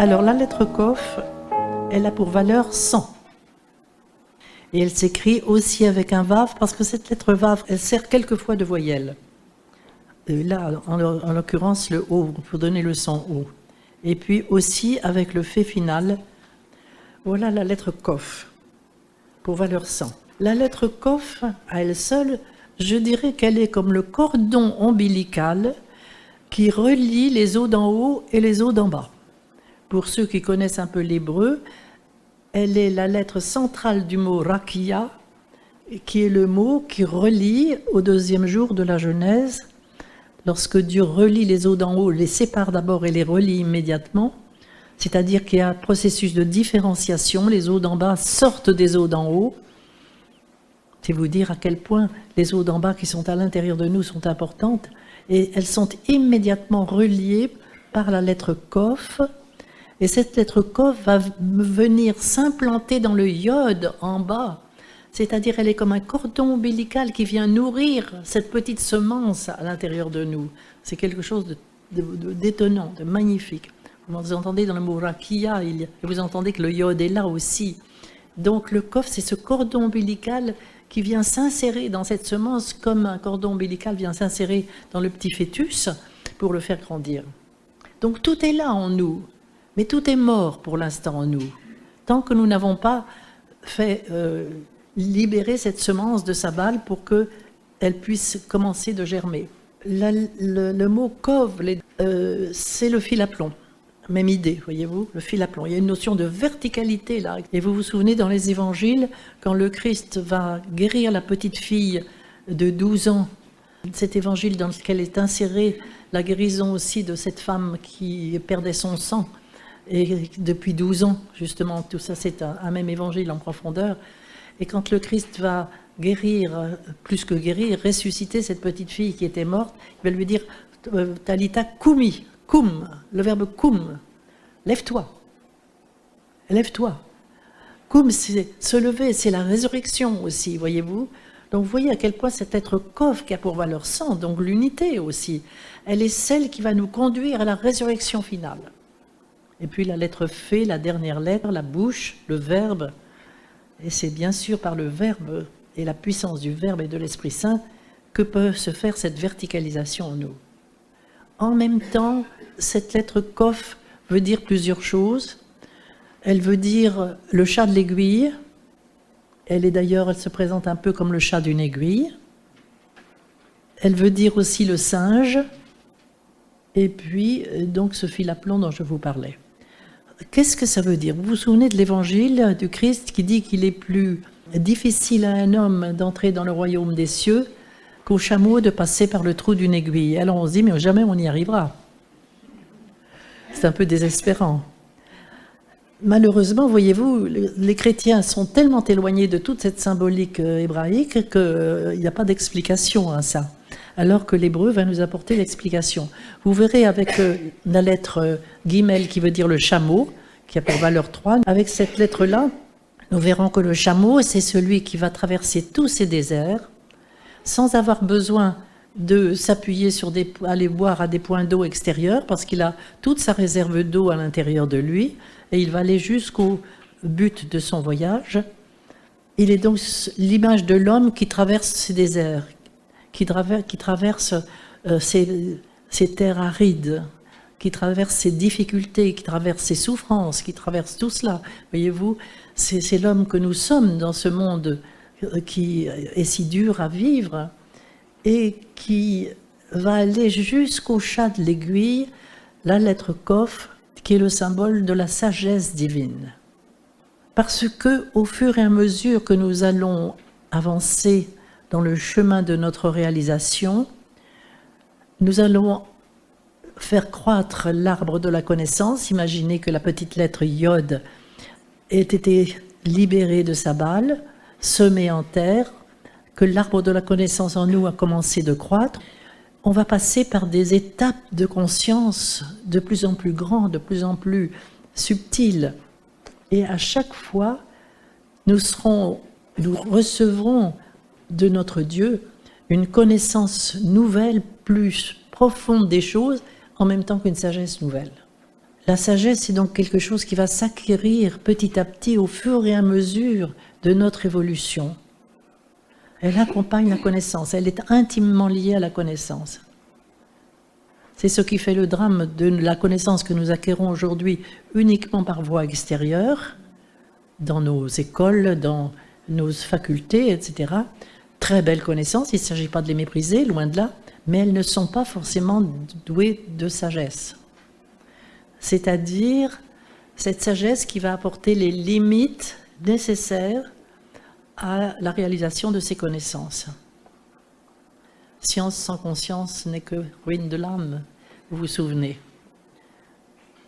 Alors la lettre Kof, elle a pour valeur 100. Et elle s'écrit aussi avec un Vav, parce que cette lettre Vav, elle sert quelquefois de voyelle. Et là, en l'occurrence, le O, pour donner le son O. Et puis aussi avec le fait final, voilà la lettre Kof, pour valeur 100. La lettre Kof, à elle seule, je dirais qu'elle est comme le cordon ombilical qui relie les os d'en haut et les os d'en bas. Pour ceux qui connaissent un peu l'hébreu, elle est la lettre centrale du mot rakia, qui est le mot qui relie au deuxième jour de la Genèse. Lorsque Dieu relie les os d'en haut, les sépare d'abord et les relie immédiatement, c'est-à-dire qu'il y a un processus de différenciation, les os d'en bas sortent des os d'en haut. C'est vous dire à quel point les os d'en bas qui sont à l'intérieur de nous sont importantes, et elles sont immédiatement reliées par la lettre Kof. Et cette lettre Kof va venir s'implanter dans le yod en bas. C'est-à-dire elle est comme un cordon ombilical qui vient nourrir cette petite semence à l'intérieur de nous. C'est quelque chose d'étonnant, de magnifique. Vous entendez dans le mot rakia, vous entendez que le yod est là aussi. Donc le Kof, c'est ce cordon ombilical qui vient s'insérer dans cette semence comme un cordon ombilical vient s'insérer dans le petit fœtus pour le faire grandir. Donc tout est là en nous. Mais tout est mort pour l'instant en nous, tant que nous n'avons pas fait libérer cette semence de sa balle pour qu'elle puisse commencer de germer. Le mot kov, c'est le fil à plomb. Même idée, voyez-vous, le fil à plomb. Il y a une notion de verticalité là. Et vous vous souvenez dans les évangiles, quand le Christ va guérir la petite fille de 12 ans, cet évangile dans lequel est insérée la guérison aussi de cette femme qui perdait son sang, et depuis 12 ans, justement, tout ça c'est un même évangile en profondeur. Et quand le Christ va guérir, plus que guérir, ressusciter cette petite fille qui était morte, il va lui dire « Talita kumi », koum, le verbe koum, lève-toi, lève-toi. Koum, c'est se lever, c'est la résurrection aussi, voyez-vous. Donc vous voyez à quel point cette lettre Kof qui a pour valeur 100, donc l'unité aussi, elle est celle qui va nous conduire à la résurrection finale. Et puis la lettre Fé, la dernière lettre, la bouche, le verbe. Et c'est bien sûr par le verbe et la puissance du verbe et de l'Esprit Saint que peut se faire cette verticalisation en nous. En même temps, cette lettre Kof veut dire plusieurs choses. Elle veut dire le chat de l'aiguille. Elle se présente un peu comme le chat d'une aiguille. Elle veut dire aussi le singe. Et puis, donc, ce fil à plomb dont je vous parlais. Qu'est-ce que ça veut dire? Vous vous souvenez de l'évangile du Christ qui dit qu'il est plus difficile à un homme d'entrer dans le royaume des cieux qu'au chameau de passer par le trou d'une aiguille. Alors on se dit, mais jamais on y arrivera. C'est un peu désespérant. Malheureusement, voyez-vous, les chrétiens sont tellement éloignés de toute cette symbolique hébraïque qu'il n'y a pas d'explication à ça. Alors que l'hébreu va nous apporter l'explication. Vous verrez avec la lettre Guimel qui veut dire le chameau, qui a pour valeur 3, avec cette lettre-là, nous verrons que le chameau, c'est celui qui va traverser tous ces déserts, sans avoir besoin de s'appuyer sur aller boire à des points d'eau extérieurs, parce qu'il a toute sa réserve d'eau à l'intérieur de lui, et il va aller jusqu'au but de son voyage. Il est donc l'image de l'homme qui traverse ces déserts, qui traverse ces terres arides, qui traverse ces difficultés, qui traverse ces souffrances, qui traverse tout cela. Voyez-vous, c'est l'homme que nous sommes dans ce monde qui est si dur à vivre et qui va aller jusqu'au chat de l'aiguille, la lettre Kof, qui est le symbole de la sagesse divine. Parce que, au fur et à mesure que nous allons avancer dans le chemin de notre réalisation, nous allons faire croître l'arbre de la connaissance. Imaginez que la petite lettre Yod ait été libérée de sa balle, semée en terre, que l'arbre de la connaissance en nous a commencé de croître. On va passer par des étapes de conscience de plus en plus grandes, de plus en plus subtiles. Et à chaque fois, nous recevrons de notre Dieu une connaissance nouvelle, plus profonde des choses, en même temps qu'une sagesse nouvelle. La sagesse, c'est donc quelque chose qui va s'acquérir petit à petit au fur et à mesure de notre évolution. Elle accompagne la connaissance, elle est intimement liée à la connaissance. C'est ce qui fait le drame de la connaissance que nous acquérons aujourd'hui uniquement par voie extérieure, dans nos écoles, dans nos facultés, etc. Très belles connaissances, il ne s'agit pas de les mépriser, loin de là, mais elles ne sont pas forcément douées de sagesse. C'est-à-dire cette sagesse qui va apporter les limites nécessaires à la réalisation de ces connaissances. Science sans conscience n'est que ruine de l'âme, vous vous souvenez.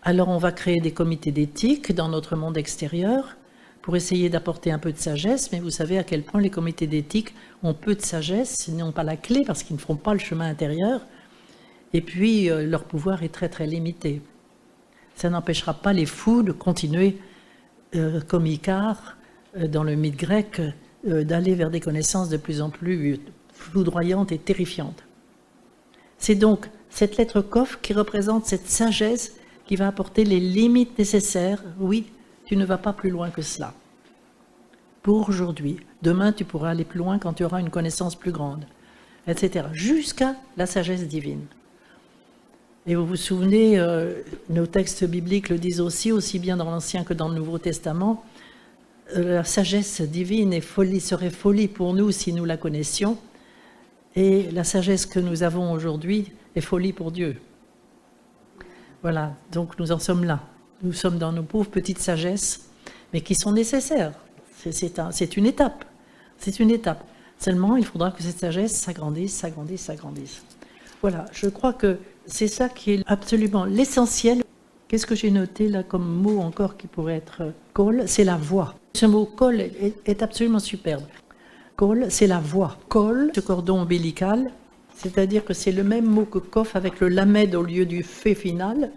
Alors on va créer des comités d'éthique dans notre monde extérieur pour essayer d'apporter un peu de sagesse, mais vous savez à quel point les comités d'éthique ont peu de sagesse, ils n'ont pas la clé parce qu'ils ne feront pas le chemin intérieur, et puis leur pouvoir est très très limité. Ça n'empêchera pas les fous de continuer, comme Icare, dans le mythe grec, d'aller vers des connaissances de plus en plus foudroyantes et terrifiantes. C'est donc cette lettre Kof qui représente cette sagesse qui va apporter les limites nécessaires. Oui, tu ne vas pas plus loin que cela. Pour aujourd'hui. Demain, tu pourras aller plus loin quand tu auras une connaissance plus grande, etc. Jusqu'à la sagesse divine. Et vous vous souvenez, nos textes bibliques le disent aussi bien dans l'Ancien que dans le Nouveau Testament, la sagesse divine serait folie pour nous si nous la connaissions, et la sagesse que nous avons aujourd'hui est folie pour Dieu. Voilà, donc nous en sommes là. Nous sommes dans nos pauvres petites sagesses, mais qui sont nécessaires. C'est une étape. C'est une étape. Seulement, il faudra que cette sagesse s'agrandisse. Voilà, je crois que c'est ça qui est absolument l'essentiel. Qu'est-ce que j'ai noté là comme mot encore qui pourrait être kol? C'est la voix. Ce mot kol est absolument superbe. Kol, c'est la voix. Kol, ce cordon ombilical, c'est-à-dire que c'est le même mot que kof avec le lamed au lieu du fait final.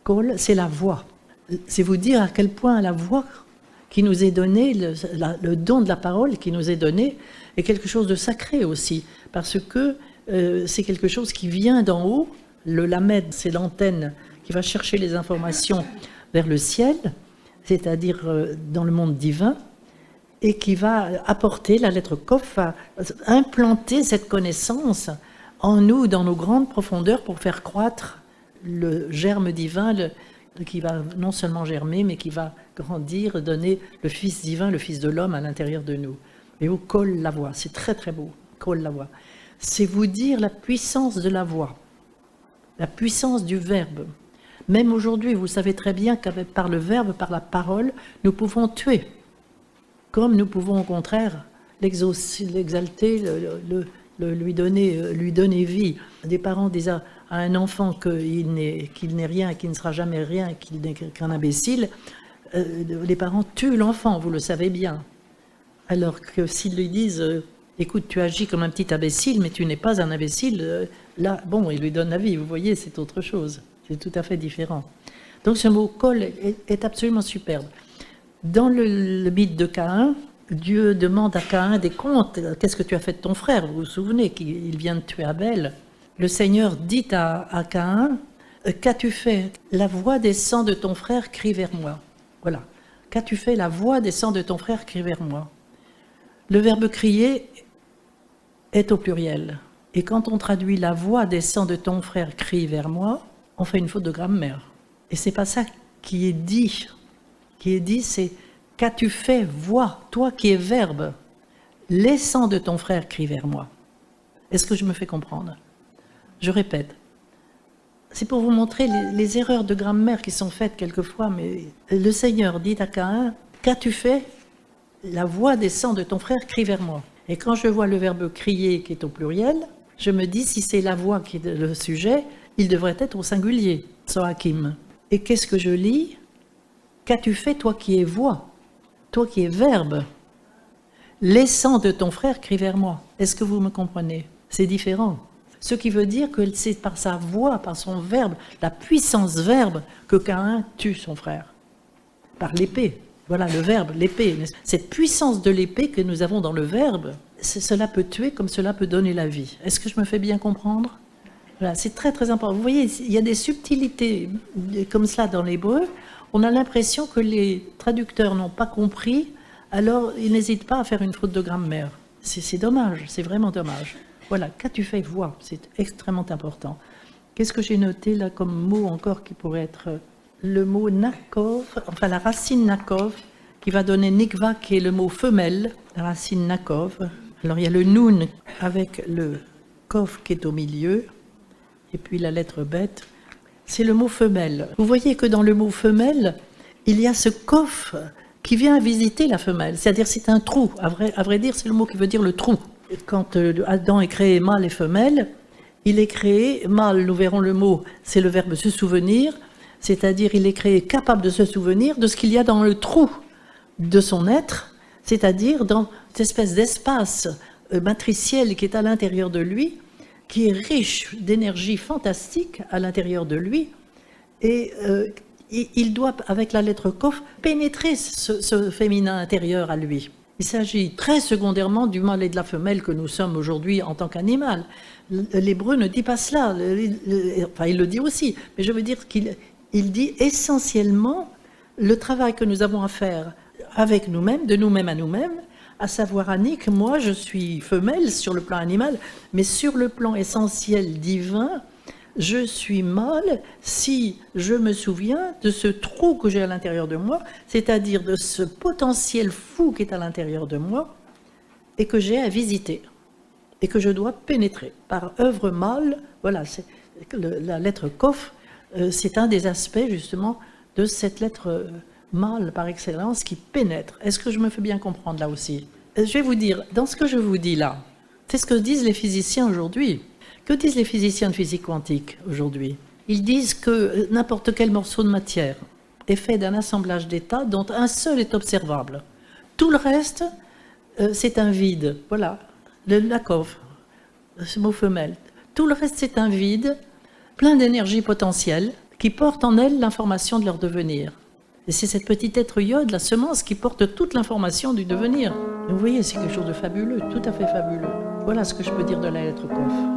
Kol, c'est la voix. C'est vous dire à quel point la voix qui nous est donnée, le don de la parole qui nous est donné, est quelque chose de sacré aussi, parce que c'est quelque chose qui vient d'en haut. Le lamed, c'est l'antenne qui va chercher les informations vers le ciel, c'est-à-dire dans le monde divin, et qui va apporter, la lettre Kof, à implanter cette connaissance en nous, dans nos grandes profondeurs, pour faire croître le germe divin, qui va non seulement germer, mais qui va grandir, donner le Fils divin, le Fils de l'homme à l'intérieur de nous. Et vous colle la voix, c'est très très beau, colle la voix. C'est vous dire la puissance de la voix, la puissance du verbe. Même aujourd'hui, vous savez très bien qu'avec par le verbe, par la parole, nous pouvons tuer. Comme nous pouvons au contraire l'exalter, lui donner vie. Des parents disent à un enfant qu'il n'est rien, qu'il ne sera jamais rien, qu'il n'est qu'un imbécile, les parents tuent l'enfant, vous le savez bien. Alors que s'ils lui disent écoute, tu agis comme un petit imbécile, mais tu n'es pas un imbécile, là, bon, il lui donne la vie, vous voyez, c'est autre chose. C'est tout à fait différent. Donc ce mot kol est absolument superbe. Dans le mythe de Caïn, Dieu demande à Caïn des comptes. Qu'est-ce que tu as fait de ton frère? Vous vous souvenez qu'il vient de tuer Abel. Le Seigneur dit à Caïn, qu'as-tu fait? La voix des sangs de ton frère crie vers moi. Voilà. Qu'as-tu fait? La voix des sangs de ton frère crie vers moi. Le verbe crier est au pluriel. Et quand on traduit la voix des sangs de ton frère crie vers moi, on fait une faute de grammaire. Et c'est pas ça qui est dit. Qui est dit, c'est qu'as-tu fait, voix, toi qui es verbe, les sangs de ton frère crient vers moi. Est-ce que je me fais comprendre? Je répète. C'est pour vous montrer les erreurs de grammaire qui sont faites quelquefois, mais le Seigneur dit à Caïn, qu'as-tu fait? La voix des sangs de ton frère crie vers moi. Et quand je vois le verbe crier qui est au pluriel, je me dis, si c'est la voix qui est le sujet, il devrait être au singulier, Sohakim. Et qu'est-ce que je lis? Qu'as-tu fait, toi qui es voix, toi qui es verbe? Les sangs de ton frère crient vers moi. Est-ce que vous me comprenez? C'est différent. Ce qui veut dire que c'est par sa voix, par son verbe, la puissance verbe, que Caïn tue son frère. Par l'épée. Voilà le verbe, l'épée. Cette puissance de l'épée que nous avons dans le verbe, cela peut tuer comme cela peut donner la vie. Est-ce que je me fais bien comprendre? Voilà, c'est très très important. Vous voyez, il y a des subtilités comme cela dans l'hébreu. On a l'impression que les traducteurs n'ont pas compris, alors ils n'hésitent pas à faire une faute de grammaire. C'est dommage, c'est vraiment dommage. Voilà, qu'as-tu fait voir? C'est extrêmement important. Qu'est-ce que j'ai noté là comme mot encore qui pourrait être le mot nakov, enfin la racine nakov, qui va donner nikva, qui est le mot femelle, la racine nakov. Alors il y a le noun avec le kov qui est au milieu, et puis la lettre bête, c'est le mot femelle. Vous voyez que dans le mot femelle, il y a ce kov qui vient visiter la femelle, c'est-à-dire c'est un trou, à vrai dire c'est le mot qui veut dire le trou. Quand Adam est créé mâle et femelle, il est créé mâle, nous verrons le mot, c'est le verbe se souvenir, c'est-à-dire il est créé capable de se souvenir de ce qu'il y a dans le trou de son être, c'est-à-dire dans cette espèce d'espace matriciel qui est à l'intérieur de lui, qui est riche d'énergie fantastique à l'intérieur de lui, et il doit, avec la lettre Kof, pénétrer ce féminin intérieur à lui. Il s'agit très secondairement du mâle et de la femelle que nous sommes aujourd'hui en tant qu'animal. L'hébreu ne dit pas cela, enfin il le dit aussi, mais je veux dire qu'il dit essentiellement le travail que nous avons à faire avec nous-mêmes, de nous-mêmes à nous-mêmes, à savoir Annick, moi je suis femelle sur le plan animal, mais sur le plan essentiel divin, je suis mâle si je me souviens de ce trou que j'ai à l'intérieur de moi, c'est-à-dire de ce potentiel fou qui est à l'intérieur de moi et que j'ai à visiter et que je dois pénétrer par œuvre mâle. Voilà, la lettre Kof, c'est un des aspects justement de cette lettre mâle par excellence qui pénètre. Est-ce que je me fais bien comprendre là aussi? Je vais vous dire, dans ce que je vous dis là, c'est ce que disent les physiciens aujourd'hui. Que disent les physiciens de physique quantique aujourd'hui? Ils disent que n'importe quel morceau de matière est fait d'un assemblage d'états dont un seul est observable. Tout le reste, c'est un vide. Voilà, le nakov, ce mot femelle. Tout le reste, c'est un vide, plein d'énergie potentielle, qui porte en elle l'information de leur devenir. Et c'est cette petite être iode, la semence, qui porte toute l'information du devenir. Vous voyez, c'est quelque chose de fabuleux, tout à fait fabuleux. Voilà ce que je peux dire de la lettre Kof.